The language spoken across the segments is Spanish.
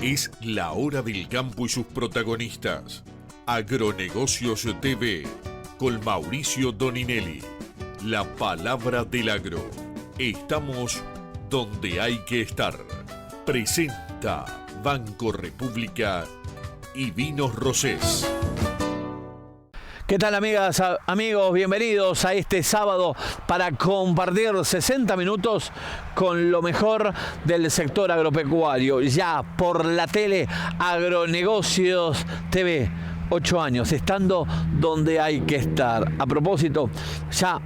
Es la hora del campo y sus protagonistas. Agronegocios TV, con Mauricio Doninelli. La palabra del agro. Estamos donde hay que estar. Presenta Banco República y Vinos Rosés. ¿Qué tal, amigas, amigos? Bienvenidos a este sábado para compartir 60 minutos con lo mejor del sector agropecuario. Ya por la tele, Agronegocios TV. 8 años, estando donde hay que estar. A propósito, ya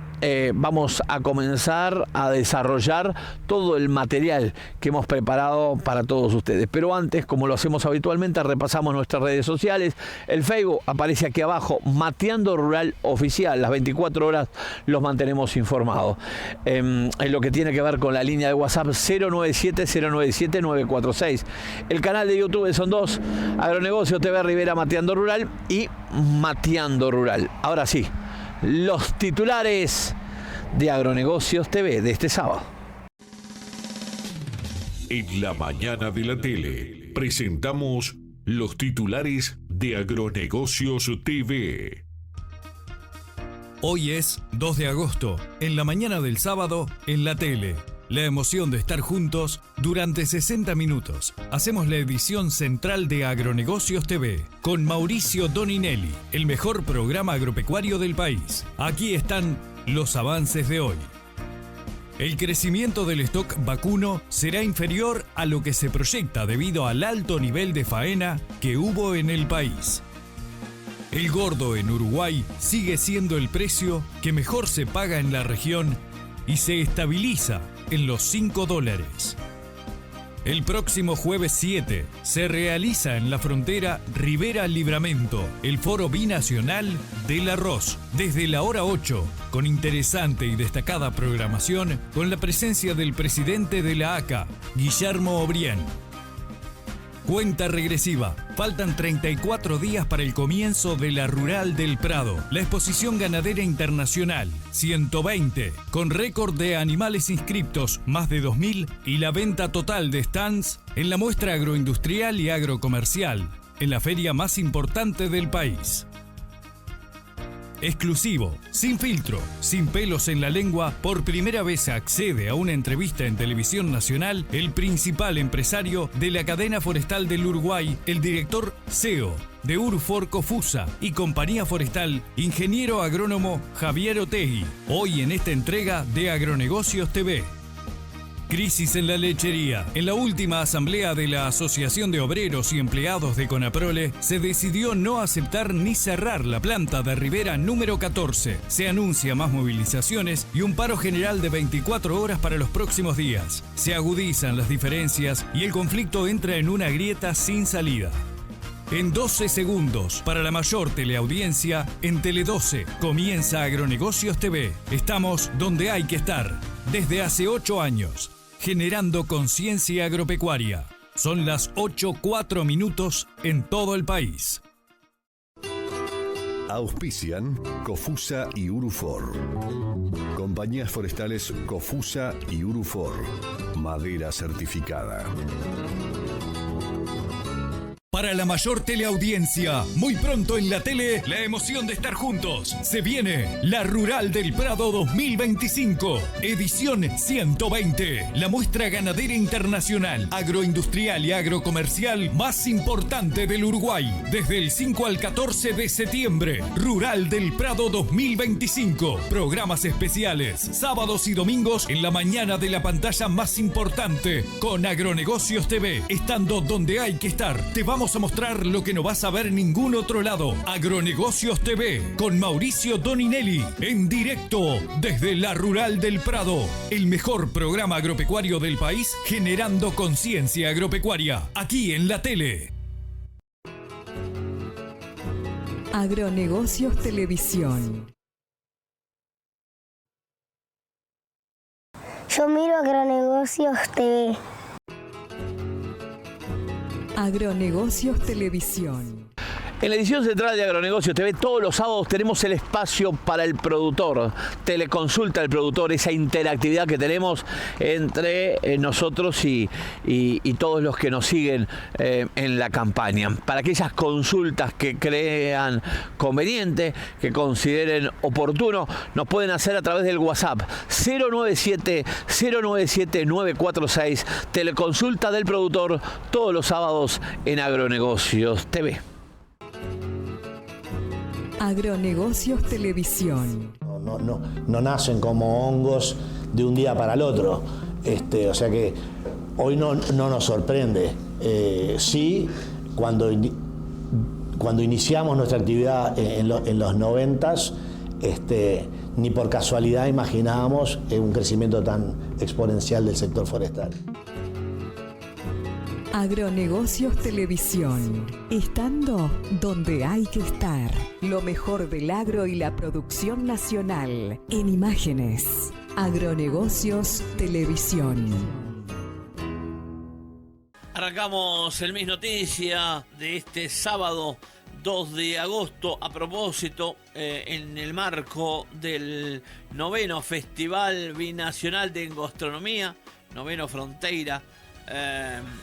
vamos a comenzar a desarrollar todo el material que hemos preparado para todos ustedes. Pero antes, como lo hacemos habitualmente, repasamos nuestras redes sociales. El Facebook aparece aquí abajo, Mateando Rural Oficial. Las 24 horas los mantenemos informados. En lo que tiene que ver con la línea de WhatsApp 097-097-946. El canal de YouTube son dos, Agronegocio TV Rivera Mateando Rural y Mateando Rural. Ahora sí, los titulares de Agronegocios TV de este sábado. En la mañana de la tele presentamos los titulares de Agronegocios TV. Hoy es 2 de agosto, en la mañana del sábado, en la tele. La emoción de estar juntos durante 60 minutos. Hacemos la edición central de Agronegocios TV con Mauricio Doninelli, el mejor programa agropecuario del país. Aquí están los avances de hoy. El crecimiento del stock vacuno será inferior a lo que se proyecta debido al alto nivel de faena que hubo en el país. El gordo en Uruguay sigue siendo el precio que mejor se paga en la región y se estabiliza en los $5. El próximo jueves 7 se realiza en la frontera Rivera-Livramento el Foro Binacional del Arroz, desde la hora 8, con interesante y destacada programación, con la presencia del presidente de la ACA, Guillermo O'Brien. Cuenta regresiva. Faltan 34 días para el comienzo de la Rural del Prado, la exposición ganadera internacional, 120, con récord de animales inscriptos, más de 2.000, y la venta total de stands en la muestra agroindustrial y agrocomercial, en la feria más importante del país. Exclusivo, sin filtro, sin pelos en la lengua, por primera vez accede a una entrevista en televisión nacional el principal empresario de la cadena forestal del Uruguay, el director CEO de Urufor Cofusa y compañía forestal, ingeniero agrónomo Javier Otegui, hoy en esta entrega de Agronegocios TV. Crisis en la lechería. En la última asamblea de la Asociación de Obreros y Empleados de Conaprole, se decidió no aceptar ni cerrar la planta de Rivera número 14. Se anuncia más movilizaciones y un paro general de 24 horas para los próximos días. Se agudizan las diferencias y el conflicto entra en una grieta sin salida. En 12 segundos, para la mayor teleaudiencia, en Tele12, comienza Agronegocios TV. Estamos donde hay que estar, desde hace 8 años, generando conciencia agropecuaria. Son las 8:04 en todo el país. Auspician Cofusa y Urufor. Compañías forestales Cofusa y Urufor. Madera certificada. Para la mayor teleaudiencia, muy pronto en la tele, la emoción de estar juntos. Se viene la Rural del Prado 2025, edición 120. La muestra ganadera internacional, agroindustrial y agrocomercial más importante del Uruguay. Desde el 5 al 14 de septiembre, Rural del Prado 2025. Programas especiales, sábados y domingos en la mañana de la pantalla más importante, con Agronegocios TV. Estando donde hay que estar, te vamos a mostrar lo que no vas a ver en ningún otro lado. Agronegocios TV con Mauricio Doninelli en directo desde la Rural del Prado, el mejor programa agropecuario del país, generando conciencia agropecuaria aquí en la tele. Agronegocios Televisión. Yo miro Agronegocios TV. Agronegocios Televisión. En la edición central de Agronegocios TV, todos los sábados tenemos el espacio para el productor. Teleconsulta al productor, esa interactividad que tenemos entre nosotros y todos los que nos siguen en la campaña. Para aquellas consultas que crean conveniente, que consideren oportuno, nos pueden hacer a través del WhatsApp 097-097-946. Teleconsulta del productor todos los sábados en Agronegocios TV. Agronegocios Televisión. No nacen como hongos de un día para el otro. O sea que hoy no nos sorprende. Sí, cuando iniciamos nuestra actividad en los 90s, ni por casualidad imaginábamos un crecimiento tan exponencial del sector forestal. Agronegocios Televisión. Estando donde hay que estar. Lo mejor del agro y la producción nacional. En imágenes. Agronegocios Televisión. Arrancamos el Mis Noticia de este sábado 2 de agosto a propósito en el marco del 9º Festival Binacional de Gastronomía, 9º Fronteira.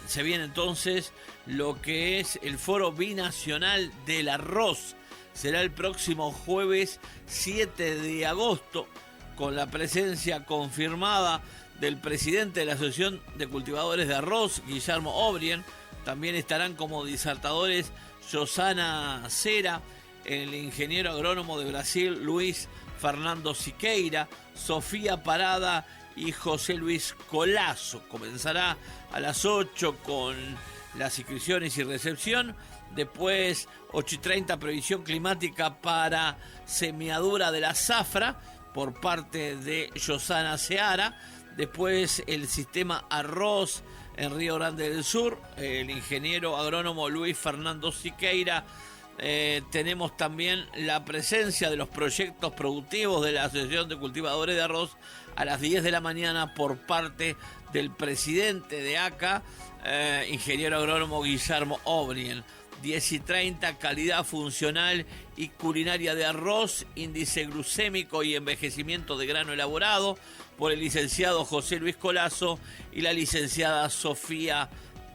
Se viene entonces lo que es el Foro Binacional del Arroz. Será el próximo jueves 7 de agosto con la presencia confirmada del presidente de la Asociación de Cultivadores de Arroz, Guillermo O'Brien. También estarán como disertadores Josana Cera, el ingeniero agrónomo de Brasil Luis Fernando Siqueira, Sofía Parada y José Luis Colazo. Comenzará a las 8 con las inscripciones y recepción. Después 8:30 previsión climática para semiadura de la zafra por parte de Josana Seara. Después el sistema arroz en Río Grande del Sur, el ingeniero agrónomo Luis Fernando Siqueira. Tenemos también la presencia de los proyectos productivos de la Asociación de Cultivadores de Arroz a las 10 de la mañana por parte del presidente de ACA, ingeniero agrónomo Guillermo O'Brien. 10:30, calidad funcional y culinaria de arroz, índice glucémico y envejecimiento de grano elaborado, por el licenciado José Luis Colazo y la licenciada Sofía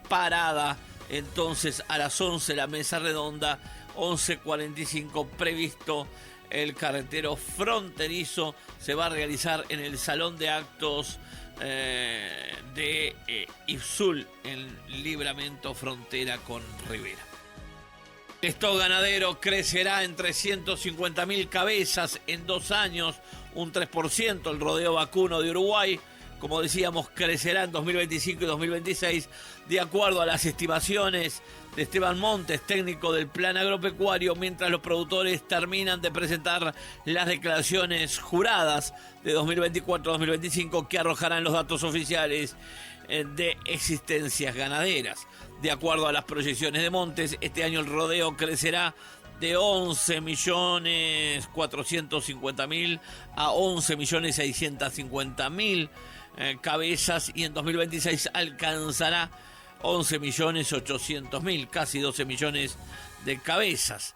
Parada. Entonces a las 11 la mesa redonda, 11:45 previsto el carretero fronterizo, se va a realizar en el Salón de Actos de Ipsul, en Libramento, frontera con Rivera. El stock ganadero crecerá en 350.000 cabezas en 2 años, un 3%. El rodeo vacuno de Uruguay, como decíamos, crecerá en 2025 y 2026, de acuerdo a las estimaciones de Esteban Montes, técnico del Plan Agropecuario, mientras los productores terminan de presentar las declaraciones juradas de 2024-2025 que arrojarán los datos oficiales de existencias ganaderas. De acuerdo a las proyecciones de Montes, este año el rodeo crecerá de 11.450.000 a 11.650.000 cabezas, y en 2026 alcanzará 11.800.000, casi 12 millones de cabezas,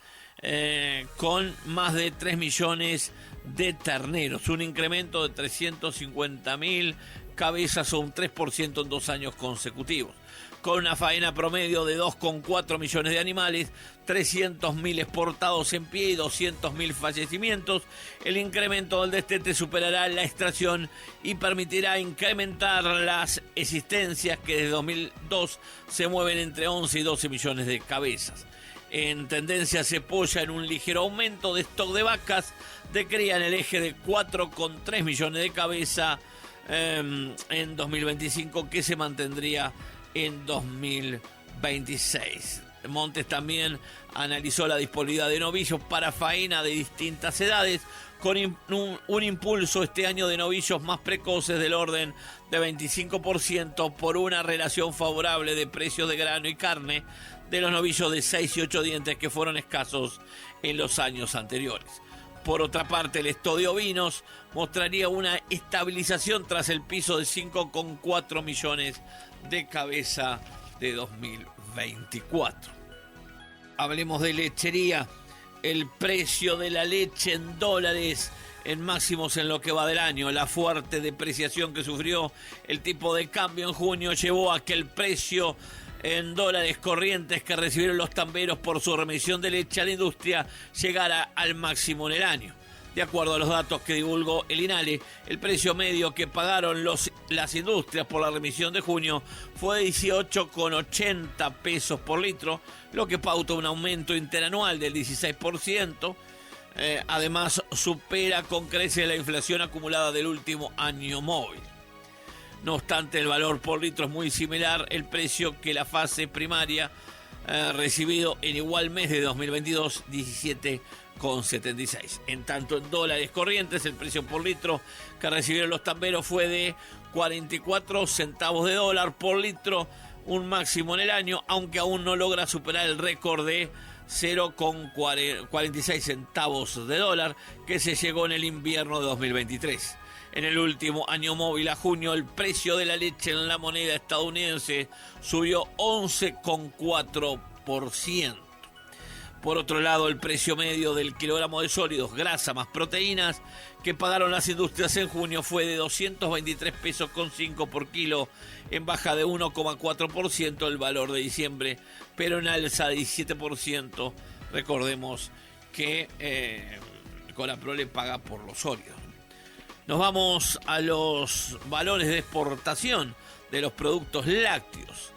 con más de 3 millones de terneros, un incremento de 350.000 cabezas o un 3% en 2 años consecutivos. Con una faena promedio de 2,4 millones de animales, 300.000 exportados en pie y 200.000 fallecimientos, el incremento del destete superará la extracción y permitirá incrementar las existencias que desde 2002 se mueven entre 11 y 12 millones de cabezas. En tendencia se apoya en un ligero aumento de stock de vacas de cría en el eje de 4,3 millones de cabezas en 2025, que se mantendría en 2026. Montes también analizó la disponibilidad de novillos para faena de distintas edades, con un impulso este año de novillos más precoces del orden de 25% por una relación favorable de precios de grano y carne de los novillos de 6 y 8 dientes que fueron escasos en los años anteriores. Por otra parte, el stock de ovinos mostraría una estabilización tras el piso de 5,4 millones de cabeza de 2024. hablemos de lechería. El precio de la leche en dólares en máximos en lo que va del año. La fuerte depreciación que sufrió el tipo de cambio en junio llevó a que el precio en dólares corrientes que recibieron los tamberos por su remisión de leche a la industria llegara al máximo en el año. De acuerdo a los datos que divulgó el INALE, el precio medio que pagaron las industrias por la remisión de junio fue de 18,80 pesos por litro, lo que pauta un aumento interanual del 16%. Además, supera con creces la inflación acumulada del último año móvil. No obstante, el valor por litro es muy similar el precio que la fase primaria recibido en igual mes de 2022, 17,76. En tanto, en dólares corrientes, el precio por litro que recibieron los tamberos fue de 44 centavos de dólar por litro, un máximo en el año, aunque aún no logra superar el récord de 0,46 centavos de dólar que se llegó en el invierno de 2023. En el último año móvil a junio, el precio de la leche en la moneda estadounidense subió 11,4%. Por otro lado, el precio medio del kilogramo de sólidos, grasa más proteínas que pagaron las industrias en junio fue de 223 pesos con 5 por kilo, en baja de 1,4% el valor de diciembre, pero en alza de 17%. Recordemos que Conaprole paga por los sólidos. Nos vamos a los valores de exportación de los productos lácteos.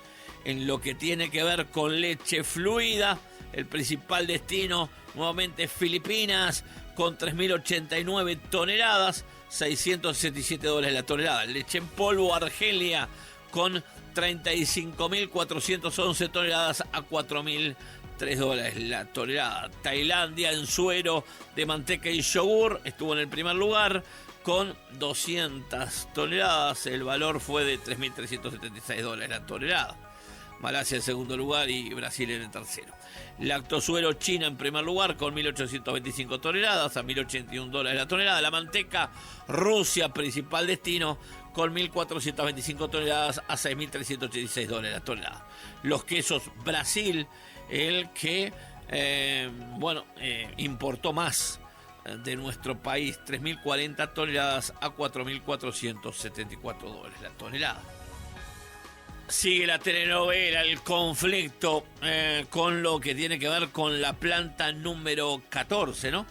En lo que tiene que ver con leche fluida, el principal destino nuevamente es Filipinas, con 3.089 toneladas, $667 la tonelada. Leche en polvo, Argelia, con 35.411 toneladas a $4.003 la tonelada. Tailandia, en suero de manteca y yogur, estuvo en el primer lugar, con 200 toneladas. El valor fue de $3.376 la tonelada. Malasia en segundo lugar y Brasil en el tercero. Lactosuero, China en primer lugar con 1.825 toneladas a $1.081 la tonelada. La manteca, Rusia, principal destino, con 1.425 toneladas a $6.386 la tonelada. Los quesos, Brasil, el que importó más de nuestro país, 3.040 toneladas a $4.474 la tonelada. Sigue la telenovela, el conflicto con lo que tiene que ver con la planta número 14, ¿no?,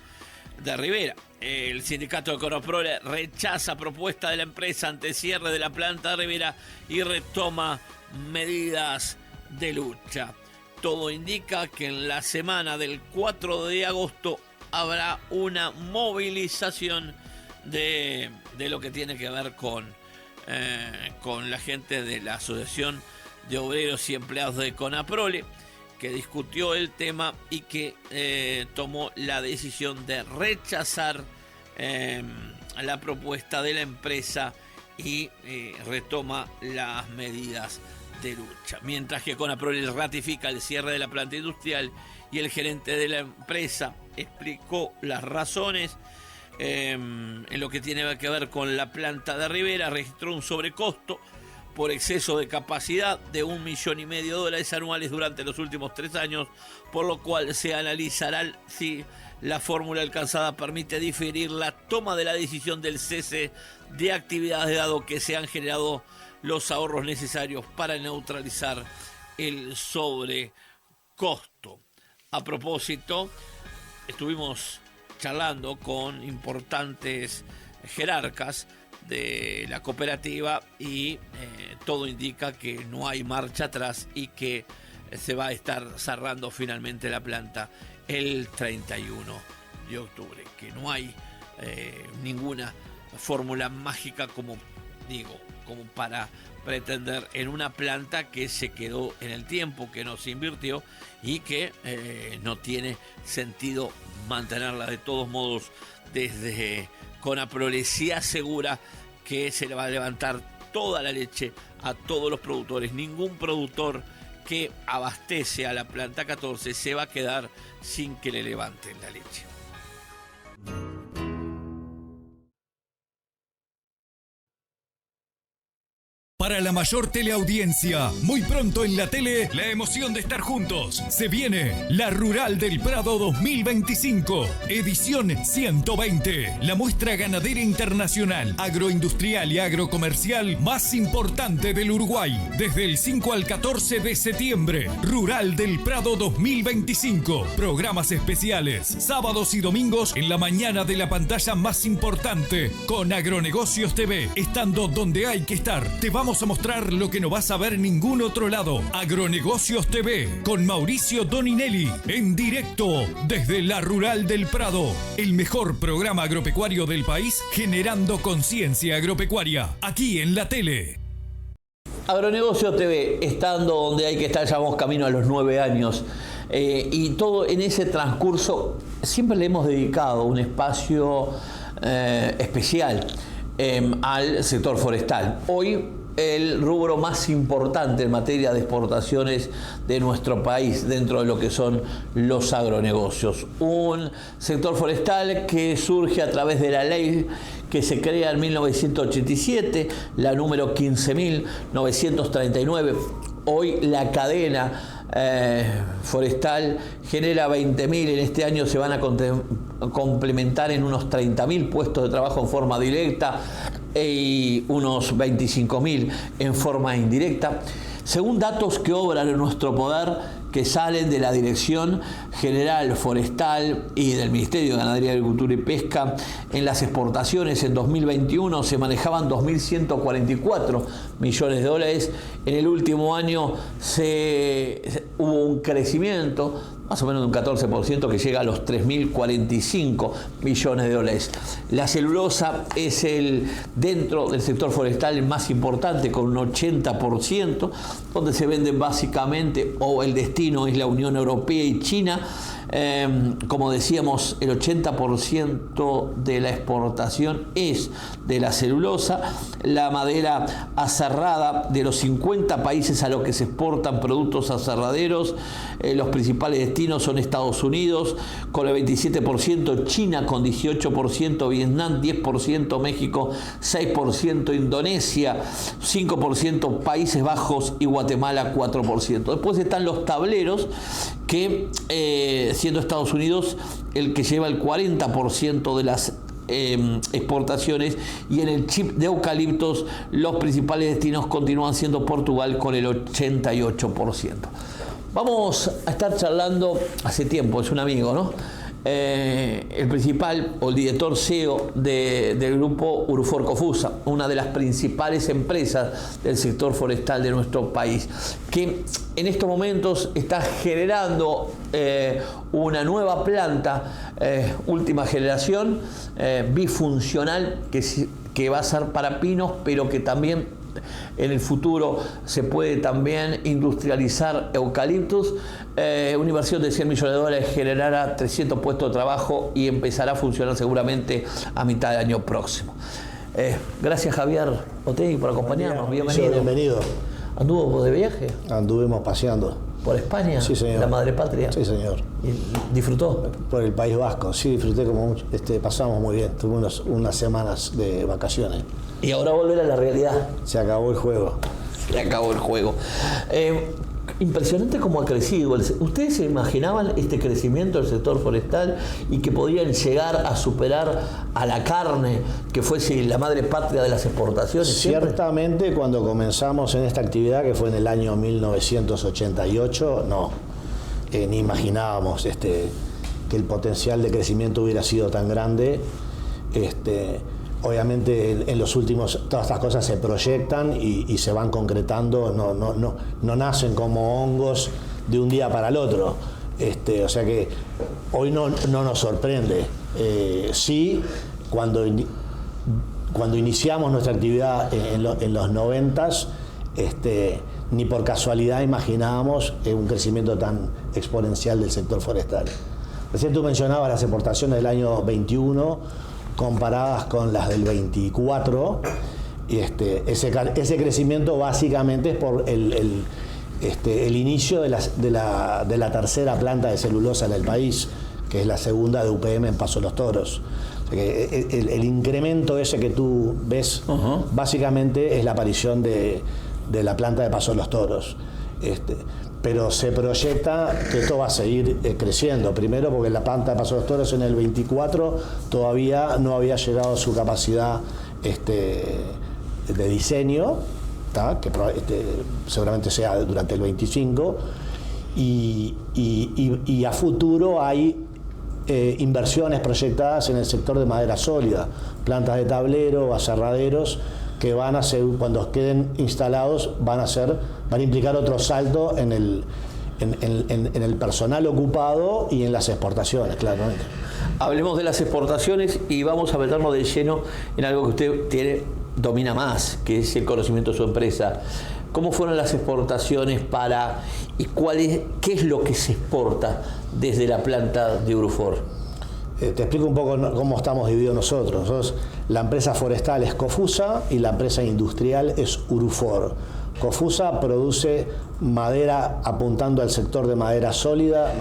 de Rivera. El sindicato de Conaprole rechaza propuesta de la empresa ante cierre de la planta de Rivera y retoma medidas de lucha. Todo indica que en la semana del 4 de agosto habrá una movilización de lo que tiene que ver con la gente de la Asociación de Obreros y Empleados de Conaprole, que discutió el tema y que tomó la decisión de rechazar la propuesta de la empresa y retoma las medidas de lucha. Mientras que Conaprole ratifica el cierre de la planta industrial y el gerente de la empresa explicó las razones. En lo que tiene que ver con la planta de Rivera, registró un sobrecosto por exceso de capacidad de $1,5 millones anuales durante los últimos 3 años, por lo cual se analizará si la fórmula alcanzada permite diferir la toma de la decisión del cese de actividades, dado que se han generado los ahorros necesarios para neutralizar el sobrecosto. A propósito, estuvimos charlando con importantes jerarcas de la cooperativa y todo indica que no hay marcha atrás y que se va a estar cerrando finalmente la planta el 31 de octubre, que no hay ninguna fórmula mágica como para pretender en una planta que se quedó en el tiempo, que no se invirtió y que no tiene sentido mantenerla. De todos modos, desde Conaprole sí asegura que se le va a levantar toda la leche a todos los productores. Ningún productor que abastece a la planta 14 se va a quedar sin que le levanten la leche. Para la mayor teleaudiencia, muy pronto en la tele, la emoción de estar juntos. Se viene la Rural del Prado 2025, edición 120. La muestra ganadera internacional, agroindustrial y agrocomercial más importante del Uruguay. Desde el 5 al 14 de septiembre, Rural del Prado 2025. Programas especiales, sábados y domingos en la mañana de la pantalla más importante, con Agronegocios TV, estando donde hay que estar. Te vamos a mostrar lo que no vas a ver en ningún otro lado. Agronegocios TV, con Mauricio Doninelli, en directo desde la Rural del Prado. El mejor programa agropecuario del país, generando conciencia agropecuaria, aquí en la tele. Agronegocios TV, estando donde hay que estar, ya vamos camino a los 9 años. Y todo en ese transcurso, siempre le hemos dedicado un espacio especial al sector forestal. Hoy, el rubro más importante en materia de exportaciones de nuestro país dentro de lo que son los agronegocios. Un sector forestal que surge a través de la ley que se crea en 1987, la número 15.939. Hoy la cadena forestal genera 20.000, en este año se van a complementar en unos 30.000 puestos de trabajo en forma directa y unos 25.000 en forma indirecta, según datos que obran en nuestro poder, que salen de la Dirección General Forestal y del Ministerio de Ganadería, Agricultura y Pesca. En las exportaciones en 2021 se manejaban 2.144 millones de dólares. En el último año hubo un crecimiento más o menos de un 14%, que llega a los 3.045 millones de dólares. La celulosa es dentro del sector forestal el más importante, con un 80%, donde se venden básicamente, o el destino es la Unión Europea y China. Como decíamos, el 80% de la exportación es de la celulosa. La madera aserrada, de los 50 países a los que se exportan productos aserraderos, los principales destinos son Estados Unidos con el 27%, China con 18%, Vietnam 10%, México 6%, Indonesia 5%, Países Bajos y Guatemala 4%. Después están los tableros, que siendo Estados Unidos el que lleva el 40% de las exportaciones, y en el chip de eucaliptos los principales destinos continúan siendo Portugal con el 88%. Vamos a estar charlando hace tiempo, es un amigo, ¿no? El principal o el director CEO del grupo Urufor Cofusa, una de las principales empresas del sector forestal de nuestro país, que en estos momentos está generando una nueva planta, última generación, bifuncional, que va a ser para pinos, pero que también en el futuro se puede también industrializar eucaliptus. Una inversión de 100 millones de dólares generará 300 puestos de trabajo y empezará a funcionar seguramente a mitad del año próximo. Gracias, Javier Otegui, por acompañarnos. Bienvenido. Bienvenido. ¿Anduvo de viaje? Anduvimos paseando. ¿Por España? Sí, señor. ¿La madre patria? Sí, señor. ¿Y disfrutó? Por el País Vasco, sí, disfruté como mucho. Pasamos muy bien, tuvimos unas semanas de vacaciones. Y ahora volver a la realidad. Se acabó el juego. Se acabó el juego. Impresionante cómo ha crecido. ¿Ustedes se imaginaban este crecimiento del sector forestal y que podían llegar a superar a la carne, que fuese la madre patria de las exportaciones? Ciertamente, cuando comenzamos en esta actividad, que fue en el año 1988, no, ni imaginábamos que el potencial de crecimiento hubiera sido tan grande. Obviamente en los últimos, todas estas cosas se proyectan y se van concretando, no nacen como hongos de un día para el otro. O sea que hoy no nos sorprende. Sí, cuando iniciamos nuestra actividad en los 90s, ni por casualidad imaginábamos un crecimiento tan exponencial del sector forestal. Recién tú mencionabas las exportaciones del año 21, comparadas con las del 24, y ese crecimiento básicamente es por el inicio de la tercera planta de celulosa en el país, que es la segunda de UPM en Paso de los Toros. El incremento ese que tú ves, básicamente es la aparición de la planta de Paso de los Toros. Pero se proyecta que esto va a seguir creciendo. Primero porque la planta de Paso de los Toros en el 24 todavía no había llegado a su capacidad de diseño, que seguramente sea durante el 25, y a futuro hay inversiones proyectadas en el sector de madera sólida, plantas de tablero, aserraderos, que van a ser, cuando queden instalados, van a implicar otro salto en el personal ocupado y en las exportaciones, claramente. Hablemos de las exportaciones y vamos a meternos de lleno en algo que usted domina más, que es el conocimiento de su empresa. ¿Cómo fueron las exportaciones y qué es lo que se exporta desde la planta de Urufor? Te explico un poco cómo estamos divididos nosotros. La empresa forestal es Cofusa y la empresa industrial es Urufor. Cofusa produce madera apuntando al sector de madera sólida,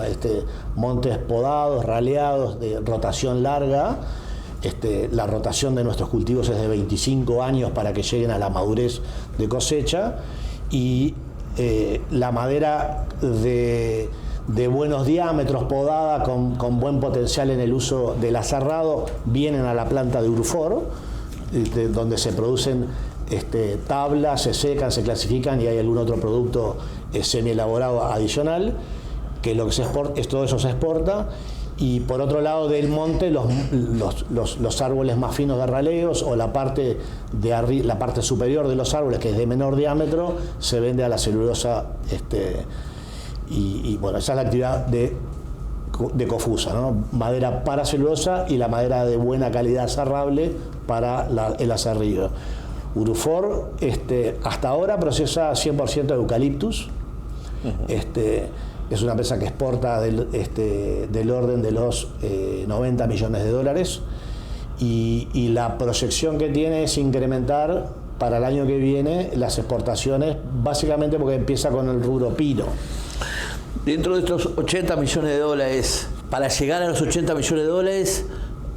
montes podados, raleados, de rotación larga. La rotación de nuestros cultivos es de 25 años para que lleguen a la madurez de cosecha, y la madera de buenos diámetros, podada, con buen potencial en el uso del aserrado, vienen a la planta de Urufor, donde se producen tablas, se secan, se clasifican, y hay algún otro producto semi-elaborado adicional, que lo que se exporta, todo eso se exporta. Y por otro lado del monte, los árboles más finos de raleos, o la parte superior de los árboles, que es de menor diámetro, se vende a la celulosa. Y bueno, esa es la actividad de Cofusa, ¿no? Madera para celulosa y la madera de buena calidad aserrable para el aserrío. Urufor hasta ahora procesa 100% de eucaliptus. Es una empresa que exporta del orden de los 90 millones de dólares, y la proyección que tiene es incrementar para el año que viene las exportaciones, básicamente porque empieza con el rubro pino. Dentro de estos 80 millones de dólares, para llegar a los 80 millones de dólares,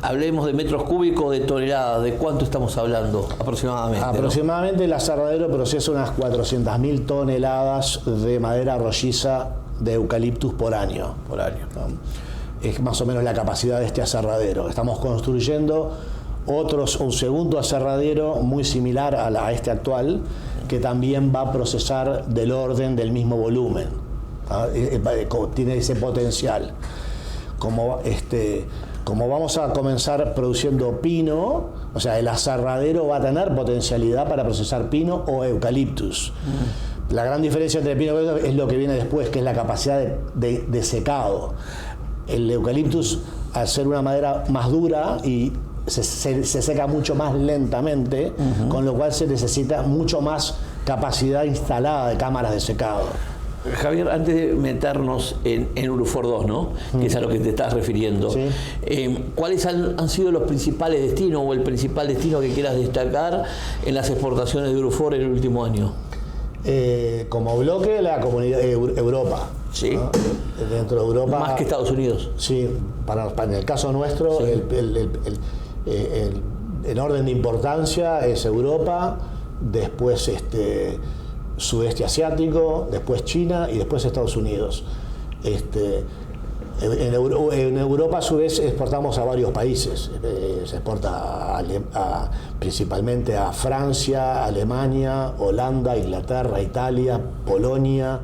hablemos de metros cúbicos, de toneladas, ¿de cuánto estamos hablando aproximadamente? Aproximadamente, ¿no? El aserradero procesa unas 400.000 toneladas de madera rolliza de eucaliptus por año. ¿No? Es más o menos la capacidad de este aserradero. Estamos construyendo un segundo aserradero muy similar a este actual, que también va a procesar del orden del mismo volumen, ¿no? Tiene ese potencial. Como vamos a comenzar produciendo pino, o sea, el aserradero va a tener potencialidad para procesar pino o eucaliptus. La gran diferencia entre el pino y el eucaliptus es lo que viene después, que es la capacidad de secado. El eucaliptus, al ser una madera más dura, y se seca mucho más lentamente, con lo cual se necesita mucho más capacidad instalada de cámaras de secado. Javier, antes de meternos en Urufor 2, ¿no? Que es a lo que te estás refiriendo, sí. ¿Cuáles han sido los principales destinos o el principal destino que quieras destacar en las exportaciones de Urufor en el último año? Como bloque, la comunidad Europa. Sí. ¿No? Dentro de Europa. Más que Estados Unidos. Sí, en el caso nuestro, sí. El orden de importancia es Europa, después sudeste asiático, después China y después Estados Unidos. En Europa, a su vez, exportamos a varios países. Se exporta principalmente a Francia, Alemania, Holanda, Inglaterra, Italia, Polonia.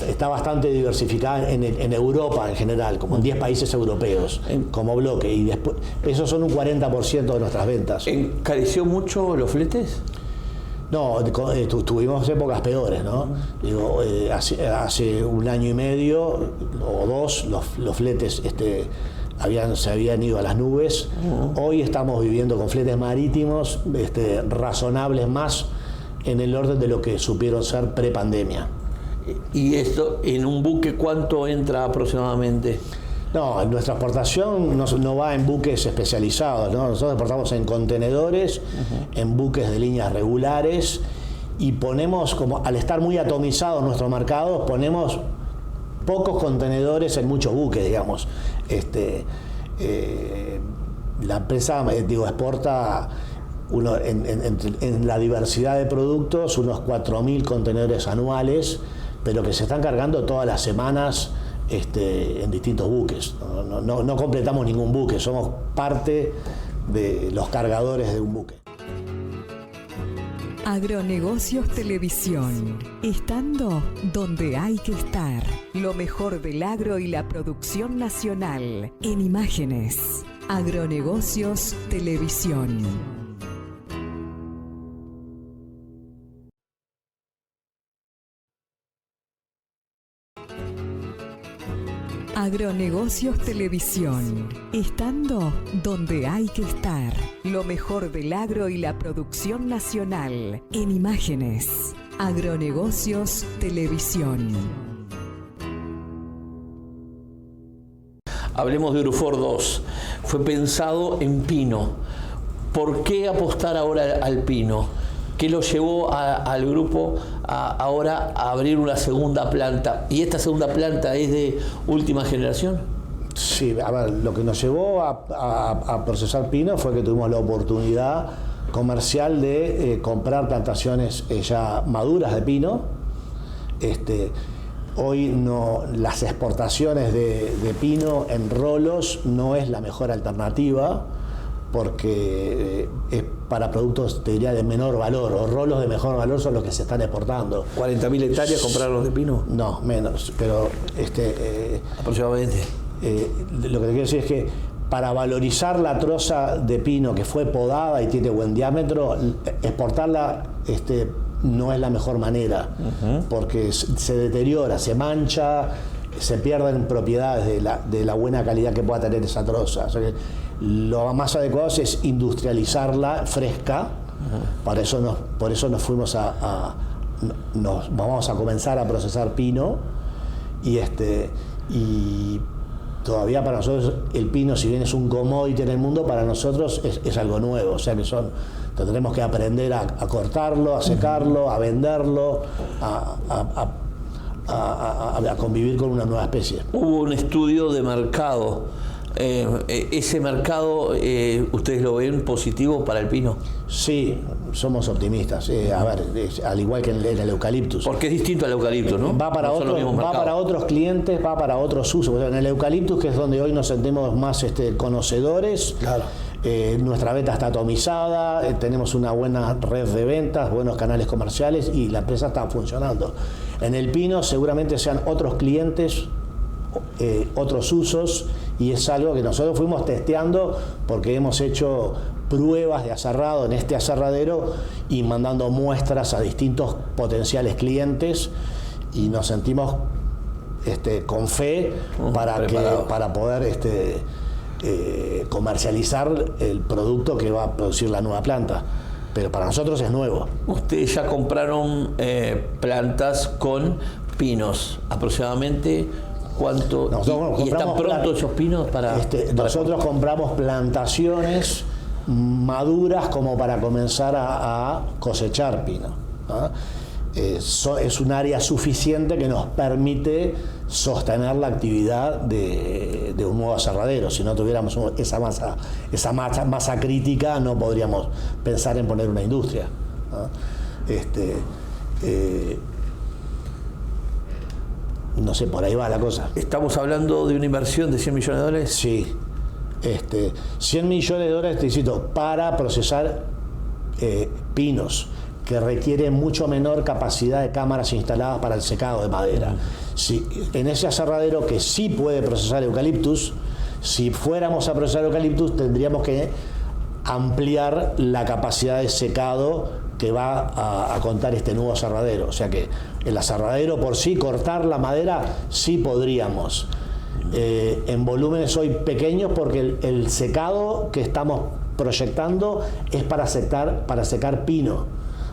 Está bastante diversificada en Europa en general, como en 10 países europeos, como bloque. Y después, esos son un 40% de nuestras ventas. ¿Encareció mucho los fletes? No, tuvimos épocas peores, ¿no? Digo, hace un año y medio o dos los fletes se habían ido a las nubes. Hoy estamos viviendo con fletes marítimos razonables, más en el orden de lo que supieron ser prepandemia. ¿Y esto en un buque cuánto entra aproximadamente? No, nuestra exportación no va en buques especializados, ¿no? Nosotros exportamos en contenedores, en buques de líneas regulares, y ponemos, como al estar muy atomizados nuestros mercados, ponemos pocos contenedores en muchos buques, digamos. La empresa, exporta en la diversidad de productos unos 4.000 contenedores anuales, pero que se están cargando todas las semanas en distintos buques. No completamos ningún buque, somos parte de los cargadores de un buque. Agronegocios Televisión, estando donde hay que estar. Lo mejor del agro y la producción nacional en imágenes. Agronegocios Televisión. Agronegocios Televisión, estando donde hay que estar. Lo mejor del agro y la producción nacional en imágenes. Agronegocios Televisión. Hablemos de Urufor 2. Fue pensado en pino. ¿Por qué apostar ahora al pino? ¿Qué lo llevó al grupo ahora a abrir una segunda planta? ¿Y esta segunda planta es de última generación? Sí, a ver, lo que nos llevó a procesar pino fue que tuvimos la oportunidad comercial de comprar plantaciones ya maduras de pino. Hoy las exportaciones de pino en rolos no es la mejor alternativa, porque es para productos, te diría, de menor valor, o rolos de mejor valor son los que se están exportando. ¿40.000 hectáreas compraron de pino? No, menos, pero aproximadamente. Lo que te quiero decir es que para valorizar la troza de pino que fue podada y tiene buen diámetro, exportarla no es la mejor manera, porque se deteriora, se mancha, se pierden propiedades de la buena calidad que pueda tener esa troza. O sea que lo más adecuado es industrializarla fresca. Por eso nos fuimos vamos a comenzar a procesar pino, y todavía para nosotros el pino, si bien es un commodity en el mundo, para nosotros es algo nuevo. O sea que tendremos que aprender a cortarlo, a secarlo, a venderlo, a convivir con una nueva especie. Hubo un estudio de mercado. ¿Ese mercado ustedes lo ven positivo para el pino? Sí, somos optimistas. A ver, al igual que en el eucaliptus. Porque es distinto al eucaliptus, ¿no? Va para otros clientes, va para otros usos. En el eucaliptus, que es donde hoy nos sentimos más conocedores, claro. Nuestra venta está atomizada, tenemos una buena red de ventas, buenos canales comerciales y la empresa está funcionando. En el pino seguramente sean otros clientes, otros usos, y es algo que nosotros fuimos testeando porque hemos hecho pruebas de aserrado en este aserradero y mandando muestras a distintos potenciales clientes, y nos sentimos con fe para poder comercializar el producto que va a producir la nueva planta. Pero para nosotros es nuevo. Ustedes ya compraron plantas con pinos, aproximadamente. ¿Cuánto? ¿Y están prontos esos pinos para nosotros compramos plantaciones maduras como para comenzar a cosechar pino, ¿no? Es un área suficiente que nos permite sostener la actividad de un nuevo aserradero. Si no tuviéramos esa masa crítica, no podríamos pensar en poner una industria, ¿no? No sé, por ahí va la cosa. ¿Estamos hablando de una inversión de $100 millones? Sí. $100 millones, te insisto, para procesar pinos, que requieren mucho menor capacidad de cámaras instaladas para el secado de madera. Si, en ese aserradero que sí puede procesar eucaliptus, si fuéramos a procesar eucaliptus, tendríamos que ampliar la capacidad de secado que va a contar este nuevo aserradero. O sea que el aserradero por sí, cortar la madera, sí podríamos. En volúmenes hoy pequeños, porque el secado que estamos proyectando es para secar pino.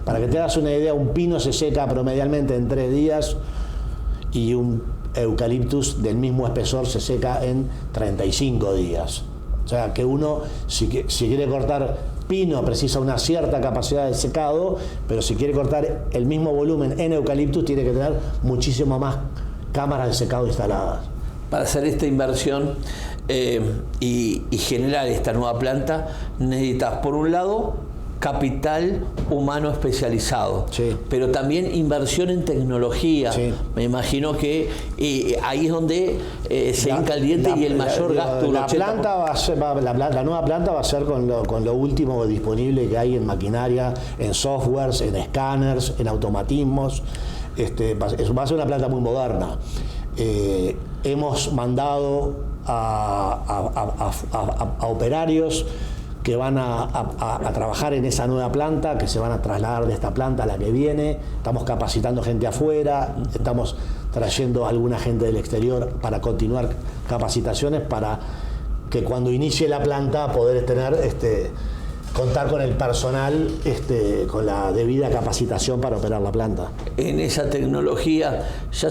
Para que te hagas una idea, un pino se seca promedialmente en 3 días y un eucaliptus del mismo espesor se seca en 35 días. O sea que uno, si quiere cortar pino, precisa una cierta capacidad de secado, pero si quiere cortar el mismo volumen en eucaliptus, tiene que tener muchísimo más cámaras de secado instaladas. Para hacer esta inversión y generar esta nueva planta, necesitas, por un lado, capital humano especializado, sí, pero también inversión en tecnología. Sí. Me imagino que ahí es donde se hinca el diente y el mayor gasto. La nueva planta va a ser con lo último disponible que hay en maquinaria, en softwares, en escáneres, en automatismos. Va a ser una planta muy moderna. Hemos mandado a operarios que van a trabajar en esa nueva planta, que se van a trasladar de esta planta a la que viene. Estamos capacitando gente afuera, estamos trayendo a alguna gente del exterior para continuar capacitaciones, para que cuando inicie la planta poder tener contar con el personal con la debida capacitación para operar la planta. En esa tecnología, ¿ya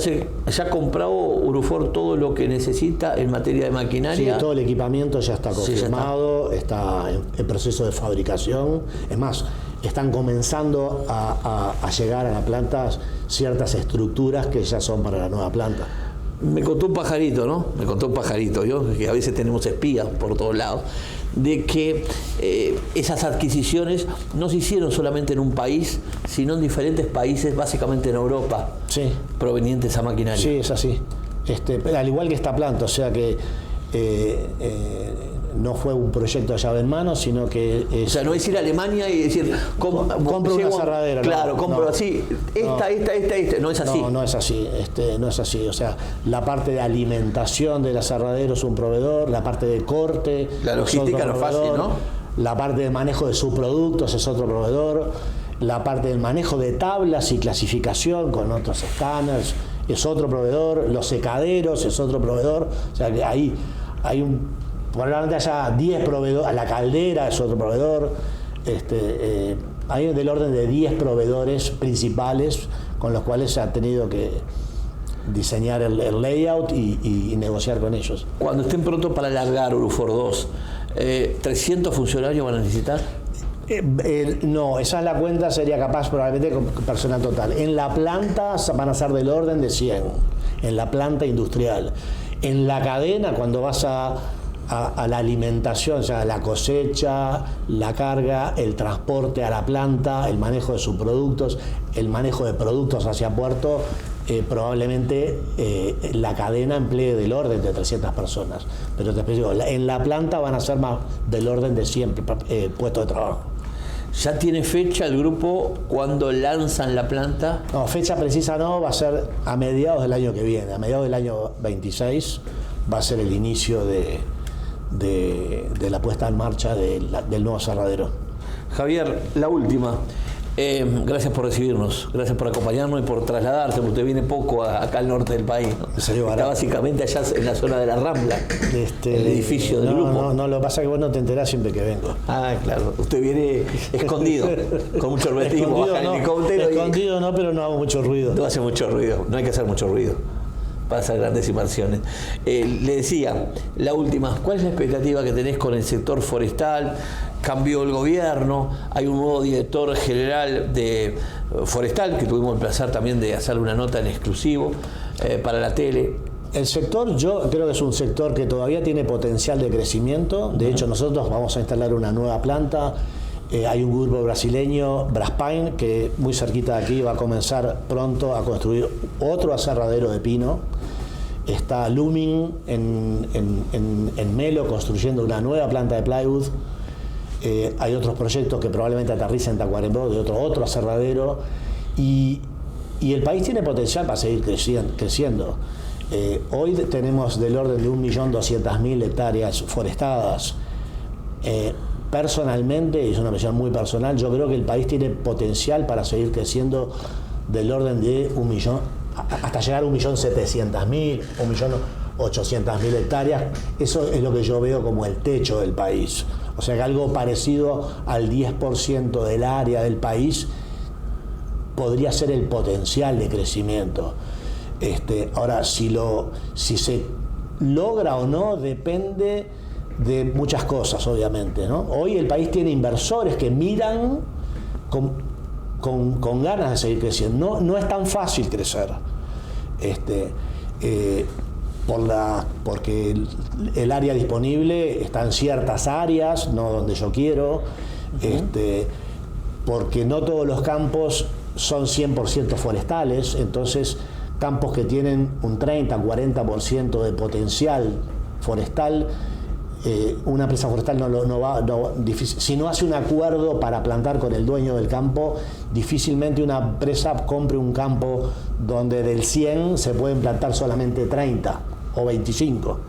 ha comprado Urufor todo lo que necesita en materia de maquinaria? Sí, todo el equipamiento ya está confirmado, sí, está en proceso de fabricación. Es más, están comenzando a llegar a la planta ciertas estructuras que ya son para la nueva planta. Me contó un pajarito, ¿no? Me contó un pajarito, que a veces tenemos espías por todos lados, de que esas adquisiciones no se hicieron solamente en un país, sino en diferentes países, básicamente en Europa, sí, provenientes a maquinaria. Sí, es así. Al igual que esta planta, o sea que no fue un proyecto de llave en mano, sino que... O sea, no es ir a Alemania y decir, compro una aserradera. Claro, compro así, esta. No es así. No es así, no es así. O sea, la parte de alimentación del aserradero es un proveedor, la parte de corte... La logística no es fácil, ¿no? La parte de manejo de subproductos es otro proveedor, la parte del manejo de tablas y clasificación con otros escáneres es otro proveedor, los secaderos es otro proveedor. O sea, que ahí hay probablemente haya 10 proveedores, la caldera es otro proveedor, hay del orden de 10 proveedores principales con los cuales se ha tenido que diseñar el layout y negociar con ellos. Cuando estén pronto para largar Urufor 2, ¿300 funcionarios van a necesitar? No, esa es la cuenta, sería capaz probablemente con personal total. En la planta van a ser del orden de 100, en la planta industrial. En la cadena, cuando vas a la alimentación, o sea, la cosecha, la carga, el transporte a la planta, el manejo de subproductos, el manejo de productos hacia puerto, probablemente la cadena emplee del orden de 300 personas. Pero te digo, en la planta van a ser más del orden de 100 puestos de trabajo. ¿Ya tiene fecha el grupo cuando lanzan la planta? No, fecha precisa no, va a ser a mediados del año que viene, a mediados del año 26 va a ser el inicio de la puesta en marcha del nuevo aserradero. Javier, la última. Gracias por recibirnos, gracias por acompañarnos y por trasladarse, porque usted viene poco acá al norte del país, ¿no? Está básicamente allá en la zona de la Rambla, el edificio del grupo. No, lo que pasa es que vos no te enterás siempre que vengo. Ah, claro, usted viene escondido, con mucho hermetismo, baja el helicóptero. Escondido no, pero no hago mucho ruido. No hace mucho ruido, no hay que hacer mucho ruido para hacer grandes inversiones. Le decía, la última, ¿cuál es la expectativa que tenés con el sector forestal? Cambió el gobierno, hay un nuevo director general de forestal, que tuvimos el placer también de hacerle una nota en exclusivo para la tele. El sector, yo creo que es un sector que todavía tiene potencial de crecimiento. De hecho, nosotros vamos a instalar una nueva planta. Hay un grupo brasileño, Braspain, que muy cerquita de aquí va a comenzar pronto a construir otro aserradero de pino. Está Lumin en Melo construyendo una nueva planta de plywood. Hay otros proyectos que probablemente aterricen en Tacuarembó de otro aserradero. Y el país tiene potencial para seguir creciendo. Hoy tenemos del orden de 1.200.000 hectáreas forestadas. Personalmente, y es una visión muy personal, yo creo que el país tiene potencial para seguir creciendo del orden de 1 millón, hasta llegar a 1.700.000, 1.800.000 hectáreas. Eso es lo que yo veo como el techo del país. O sea que algo parecido al 10% del área del país podría ser el potencial de crecimiento. Ahora, si se logra o no, depende de muchas cosas, obviamente, ¿no? Hoy el país tiene inversores que miran con ganas de seguir creciendo. No es tan fácil crecer. porque el área disponible está en ciertas áreas, no donde yo quiero, porque no todos los campos son 100% forestales, entonces campos que tienen un 30-40% de potencial forestal, una empresa forestal si no hace un acuerdo para plantar con el dueño del campo, difícilmente una empresa compre un campo donde del 100 se pueden plantar solamente 30 o 25.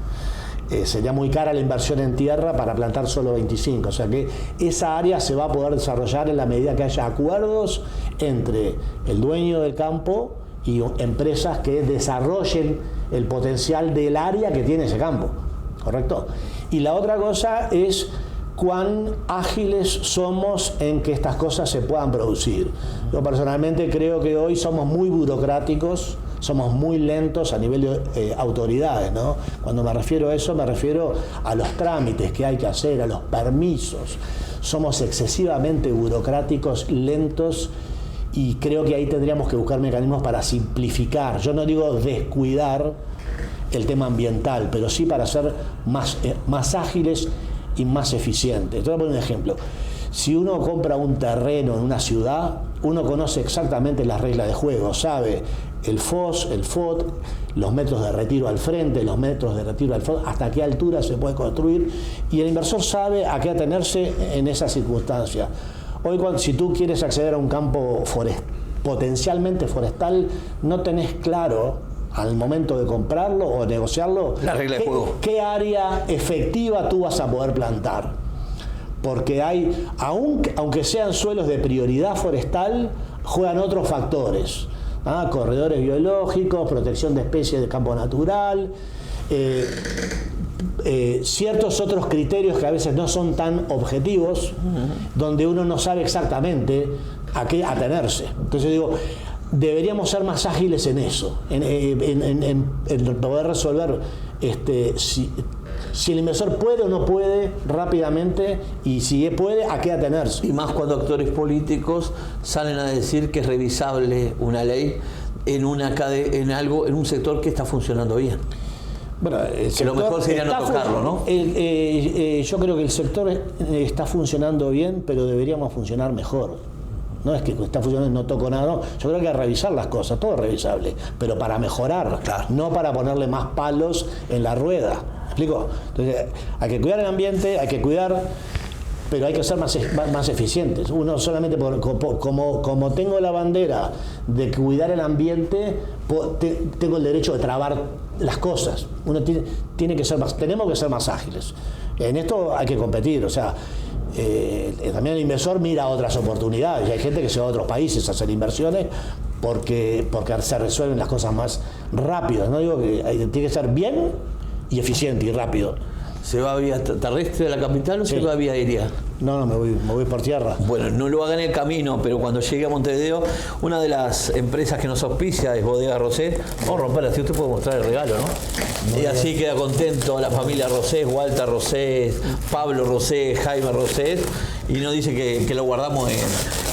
Sería muy cara la inversión en tierra para plantar solo 25. O sea que esa área se va a poder desarrollar en la medida que haya acuerdos entre el dueño del campo y empresas que desarrollen el potencial del área que tiene ese campo. ¿Correcto? Y la otra cosa es cuán ágiles somos en que estas cosas se puedan producir. Yo personalmente creo que hoy somos muy burocráticos, somos muy lentos a nivel de autoridades, ¿no? Cuando me refiero a eso, me refiero a los trámites que hay que hacer, a los permisos. Somos excesivamente burocráticos, lentos, y creo que ahí tendríamos que buscar mecanismos para simplificar. Yo no digo descuidar el tema ambiental, pero sí para ser más ágiles y más eficientes. Te voy a poner un ejemplo. Si uno compra un terreno en una ciudad, uno conoce exactamente las reglas de juego, sabe el FOS, el FOT, los metros de retiro al frente, los metros de retiro al FOT, hasta qué altura se puede construir, y el inversor sabe a qué atenerse en esa circunstancia. Hoy, si tú quieres acceder a un campo potencialmente forestal, no tenés claro al momento de comprarlo o negociarlo la regla de juego, qué área efectiva tú vas a poder plantar. Porque aunque sean suelos de prioridad forestal, juegan otros factores. Corredores biológicos, protección de especies de campo natural, ciertos otros criterios que a veces no son tan objetivos, donde uno no sabe exactamente a qué atenerse. Entonces digo, deberíamos ser más ágiles en eso, en poder resolver si el inversor puede o no puede rápidamente, y si puede, a qué atenerse. Y más cuando actores políticos salen a decir que es revisable una ley en un sector que está funcionando bien. Bueno, que lo mejor sería no tocarlo, ¿no? Yo creo que el sector está funcionando bien, pero deberíamos funcionar mejor. No es que está funcionando y no toco nada, no. Yo creo que hay que revisar las cosas, todo es revisable, pero para mejorar, claro, no para ponerle más palos en la rueda. ¿Me explico? Entonces, hay que cuidar el ambiente, hay que cuidar, pero hay que ser más eficientes. Uno solamente, como tengo la bandera de cuidar el ambiente, tengo el derecho de trabar las cosas. Uno tiene que ser tenemos que ser más ágiles. En esto hay que competir, o sea, también el inversor mira otras oportunidades, y hay gente que se va a otros países a hacer inversiones porque se resuelven las cosas más rápido. No digo que tiene que ser bien y eficiente y rápido. ¿Se va vía terrestre de la capital o sí, se va vía aérea? No, me voy por tierra. Bueno, no lo haga en el camino, pero cuando llegue a Montevideo, una de las empresas que nos auspicia es Bodega Rosés. Vamos a romper así, usted puede mostrar el regalo, ¿no? Y así queda contento la familia Rosés, Walter Rosés, Pablo Rosés, Jaime Rosés, y nos dice que lo guardamos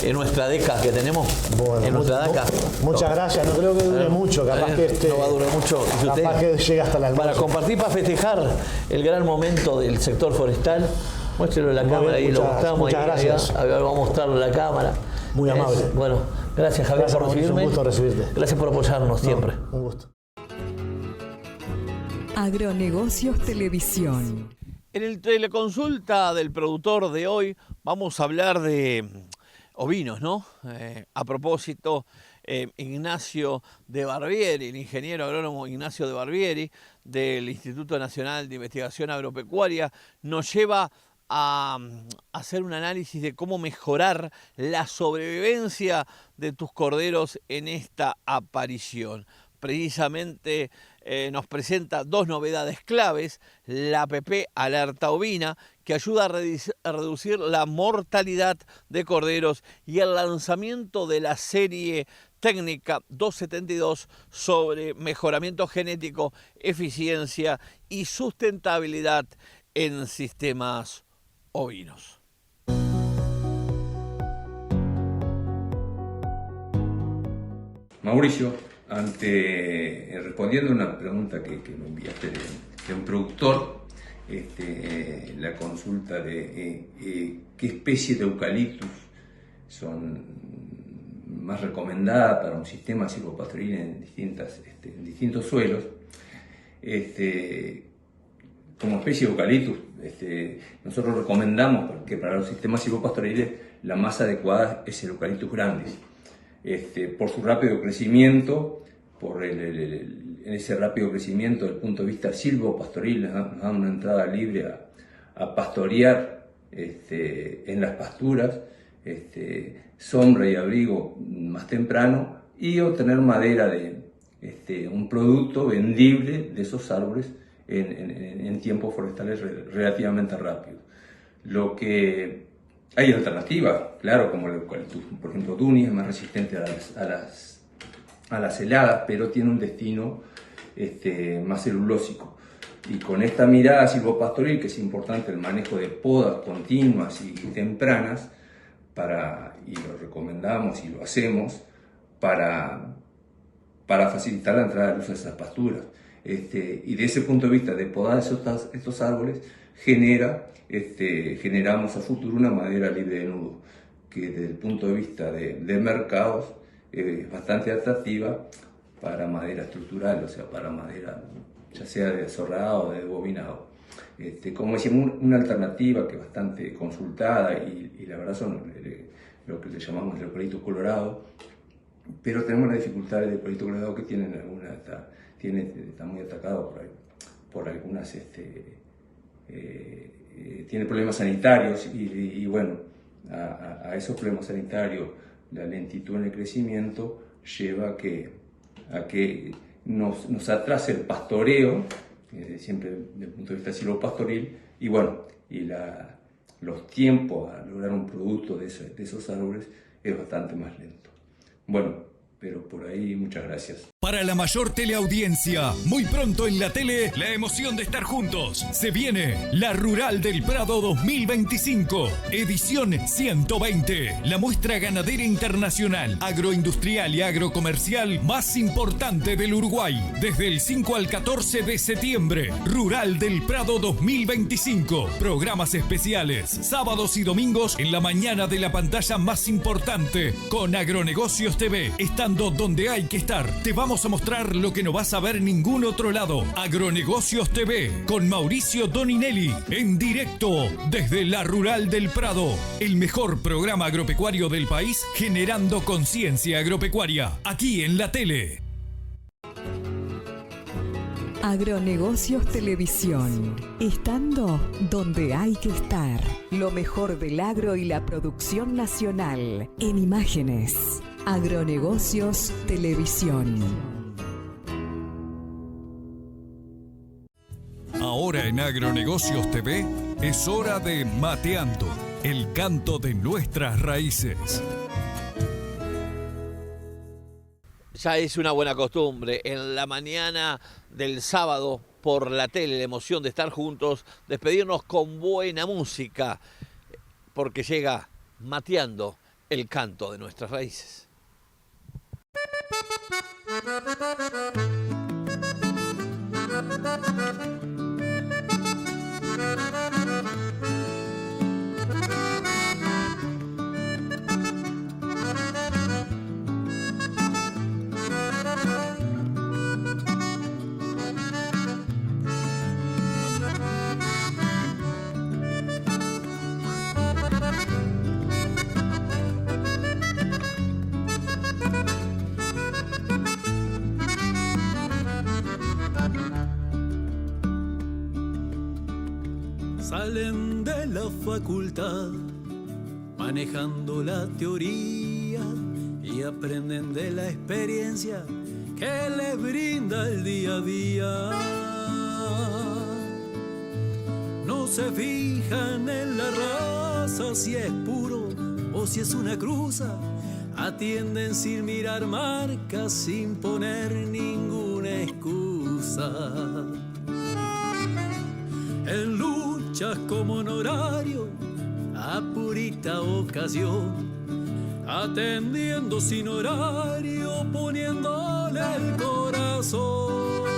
en nuestra deca que tenemos. Bueno, en nuestra deca. Muchas gracias, no creo que dure mucho, capaz que no va a durar mucho. Capaz que llegue hasta la para compartir, para festejar el gran momento del sector forestal. Muéstrelo en la cámara ahí, lo mostramos. Muchas gracias. A ver, vamos a mostrarlo en la cámara. Muy amable. Bueno, gracias Javier por recibirme. Un gusto recibirte. Gracias por apoyarnos siempre. Un gusto. Agronegocios Televisión. En el teleconsulta del productor de hoy vamos a hablar de ovinos, ¿no? A propósito, Ignacio de Barbieri, el ingeniero agrónomo Ignacio de Barbieri del Instituto Nacional de Investigación Agropecuaria, nos lleva a hacer un análisis de cómo mejorar la sobrevivencia de tus corderos en esta aparición. Precisamente nos presenta dos novedades claves: la APP Alerta Ovina, que ayuda a reducir la mortalidad de corderos, y el lanzamiento de la serie técnica 272 sobre mejoramiento genético, eficiencia y sustentabilidad en sistemas ovinos. Mauricio, respondiendo a una pregunta que me enviaste de un productor, la consulta de qué especie de eucaliptus son más recomendadas para un sistema silvopastoril en distintos suelos. Como especie de eucaliptus, nosotros recomendamos que para los sistemas silvopastoriles la más adecuada es el Eucalyptus grandis, por su rápido crecimiento, por ese rápido crecimiento desde el punto de vista silvopastoril, nos da una entrada libre a pastorear en las pasturas, sombra y abrigo más temprano, y obtener madera de un producto vendible de esos árboles en tiempos forestales relativamente rápidos. Lo que hay alternativas, claro, como el eucaliptus, por ejemplo, Duni es más resistente a las heladas, pero tiene un destino más celulósico. Y con esta mirada silvopastoril, que es importante el manejo de podas continuas y tempranas, y lo recomendamos y lo hacemos para facilitar la entrada de luz a esas pasturas. Y de ese punto de vista de podar estos árboles, generamos a futuro una madera libre de nudo, que desde el punto de vista de mercados es bastante atractiva para madera estructural, o sea, para madera ya sea de azorrado o de bobinado. Como decimos, una alternativa que es bastante consultada y la verdad son lo que le llamamos el eucaliptus colorado, pero tenemos la dificultad del eucaliptus colorado que está muy atacado por algunas, tiene problemas sanitarios y bueno, a esos problemas sanitarios, la lentitud en el crecimiento lleva a que nos atrase el pastoreo, siempre desde el punto de vista silvopastoril, y bueno, los tiempos a lograr un producto de esos árboles es bastante más lento. Bueno, pero por ahí muchas gracias. Para la mayor teleaudiencia, muy pronto en la tele, la emoción de estar juntos. Se viene la Rural del Prado 2025, edición 120. La muestra ganadera internacional, agroindustrial y agrocomercial más importante del Uruguay. Desde el 5 al 14 de septiembre, Rural del Prado 2025. Programas especiales, sábados y domingos en la mañana de la pantalla más importante, con Agronegocios TV, estando donde hay que estar. Te vamos a mostrar lo que no vas a ver en ningún otro lado. Agronegocios TV con Mauricio Doninelli en directo desde la Rural del Prado, el mejor programa agropecuario del país, generando conciencia agropecuaria aquí en la tele. Agronegocios Televisión, estando donde hay que estar. Lo mejor del agro y la producción nacional en imágenes. Agronegocios Televisión. Ahora en Agronegocios TV es hora de Mateando, el canto de nuestras raíces. Ya es una buena costumbre en la mañana del sábado por la tele, la emoción de estar juntos, despedirnos con buena música, porque llega Mateando, el canto de nuestras raíces. Salen de la facultad manejando la teoría y aprenden de la experiencia que les brinda el día a día. No se fijan en la raza, si es puro o si es una cruza. Atienden sin mirar marcas, sin poner ninguna excusa. En luchas como honorario, a purita ocasión, atendiendo sin horario, poniendo poniéndole el corazón.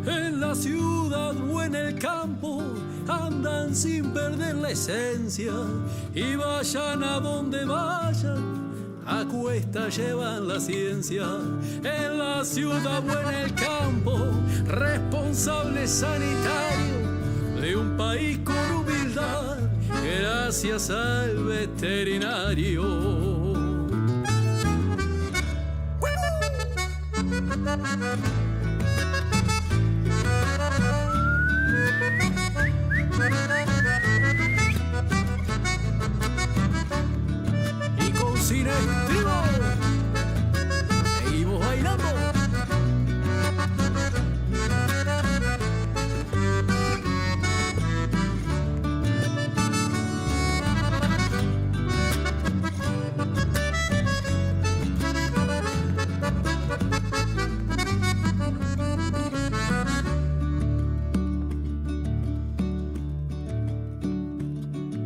En la ciudad o en el campo andan sin perder la esencia, y vayan a donde vayan, a cuesta llevan la ciencia. En la ciudad o en el campo, responsable sanitario de un país con humildad, gracias al veterinario. Y con Cine Trigo seguimos bailando.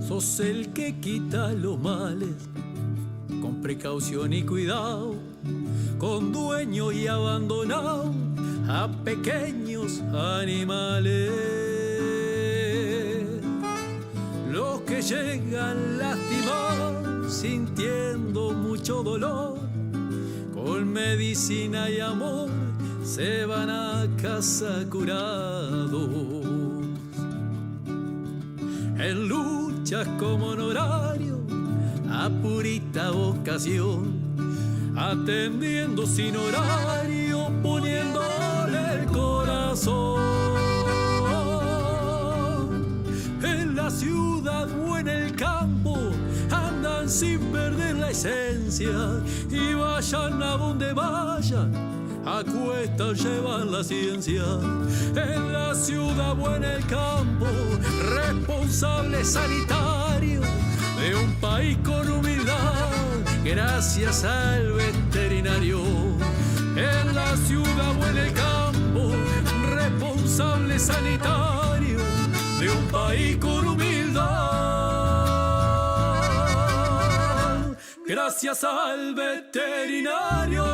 Sos el que quita los males con precaución y cuidado, con dueño y abandonado a pequeños animales. Los que llegan lastimados, sintiendo mucho dolor, con medicina y amor se van a casa curados. En luchas como honorario, a purita vocación, atendiendo sin horario, poniéndole el corazón. En la ciudad o en el campo andan sin perder la esencia, y vayan a donde vayan, a cuestas llevan la ciencia. En la ciudad o en el campo, responsable sanitario de un país con humildad, gracias al veterinario. En la ciudad o en el campo, responsable sanitario de un país con humildad, gracias al veterinario.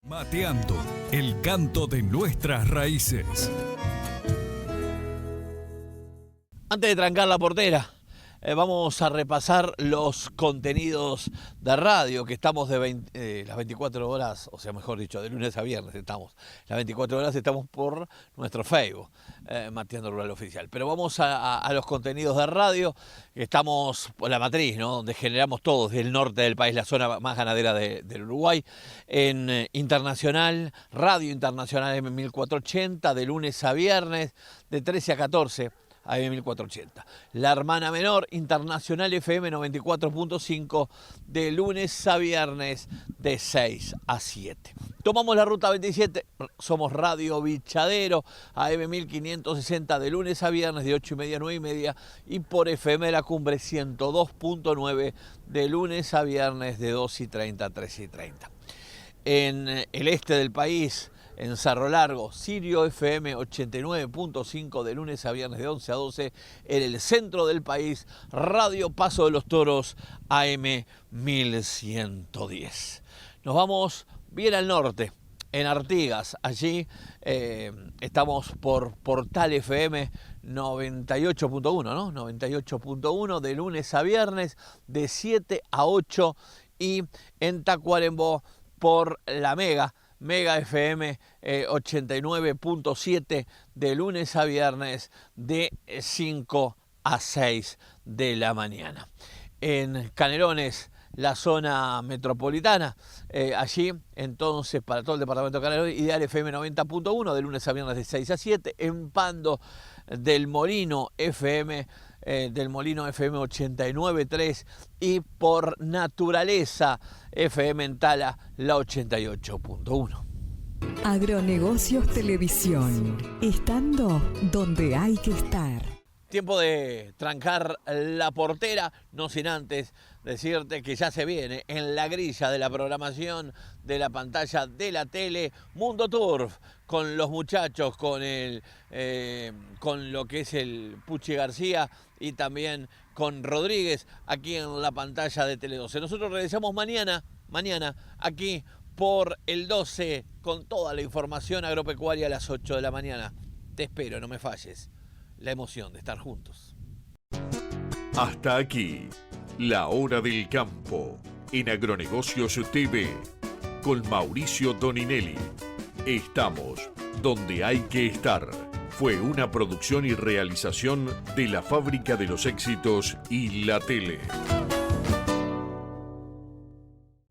Mateando, el canto de nuestras raíces. Antes de trancar la portera, vamos a repasar los contenidos de radio, que estamos de las 24 horas, o sea, mejor dicho, de lunes a viernes estamos. Las 24 horas estamos por nuestro Facebook, Mateando Rural Oficial. Pero vamos a los contenidos de radio. Estamos por la matriz, ¿no? Donde generamos todos, del norte del país, la zona más ganadera del Uruguay. En Internacional, Radio Internacional M1480, de lunes a viernes, de 13 a 14. AM 1480. La hermana menor, Internacional FM 94.5, de lunes a viernes de 6 a 7. Tomamos la ruta 27, somos Radio Bichadero, AM 1560, de lunes a viernes de 8:30 a 9:30, y por FM de la Cumbre 102.9, de lunes a viernes de 2:30 a 3:30. En el este del país, en Cerro Largo, Sirio FM 89.5, de lunes a viernes de 11 a 12. En el centro del país, Radio Paso de los Toros, AM 1110. Nos vamos bien al norte, en Artigas. Allí estamos por Portal FM 98.1, ¿no? 98.1, de lunes a viernes de 7 a 8. Y en Tacuarembó por la Mega FM 89.7, de lunes a viernes de 5 a 6 de la mañana. En Canelones, la zona metropolitana, allí entonces para todo el departamento de Canelones, Ideal FM 90.1, de lunes a viernes de 6 a 7. En Pando, del Molino FM 89.3, y por Naturaleza FM en Tala, la 88.1. Agronegocios Televisión, estando donde hay que estar. Tiempo de trancar la portera, no sin antes decirte que ya se viene en la grilla de la programación de la pantalla de la tele, Mundo Turf, con los muchachos, con lo que es el Puchi García y también con Rodríguez aquí en la pantalla de Tele 12. Nosotros regresamos mañana aquí por el 12 con toda la información agropecuaria a las 8 de la mañana. Te espero, no me falles. La emoción de estar juntos. Hasta aquí, la hora del campo en Agronegocios TV con Mauricio Doninelli. Estamos donde hay que estar. Fue una producción y realización de la Fábrica de los Éxitos y la Tele.